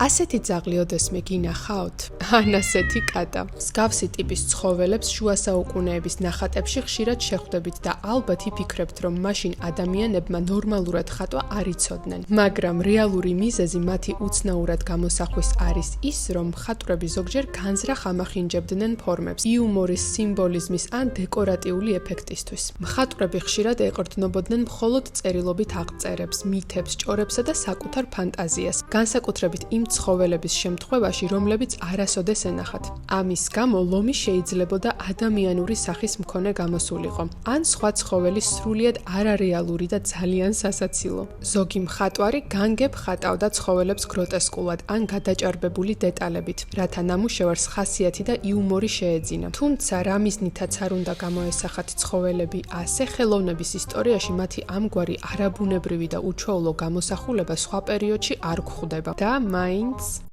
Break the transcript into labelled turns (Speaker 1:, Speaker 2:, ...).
Speaker 1: ასეთი ძაღლი ოდესმე გინახავთ? ან ასეთი კატა. მსგავსი ტიპის ცხოველებს შუა საუკუნეების ნახატებში ხშირად შეხვდებით და ალბათ იფიქრებთ, რომ მაშინ ადამიანებმა ნორმალურად ხატვა არ იცოდნენ. მაგრამ რეალური მიზეზი მათი უცნაურად გამოსახვის არის ის, რომ მხატვრები ზოგჯერ განზრახ ამახინჯებდნენ ფორმებს, იუმორის, სიმბოლიზმის ან დეკორატიული ეფექტისთვის. მხატვრები ხშირად ეყრდნობოდნენ მხოლოდ წერილობით აღწერებს, მითებს, ჭორებსა და საკუთარ ფანტაზიას, განსაკუთრებით იმ ცხოველების შემთხვევაში, რომლებიც არასოდეს ენახათ. ამის გამო ლომი შეიძლებოდა ადამიანური სახის მქონე გამოსულიყო, ან სხვა ცხოველის სრულიად არარეალური და ძალიან სასაცილო. ზოგი მხატვარი განგებ ხატავდა ცხოველებს გროტესკულად ან გადაჭარბებული დეტალებით, რათა ნამუშევარს ხასიათი და იუმორი შეეძინა. თუმცა რა მიზნითაც არ უნდა გამოესახათ ცხოველები ასე, ხელოვნების ისტორიაში მათი ამგვარი არაბუნებრივი და უჩვეულო გამოსახულება სხვა პერიოდში არ გვხვდება და მაინც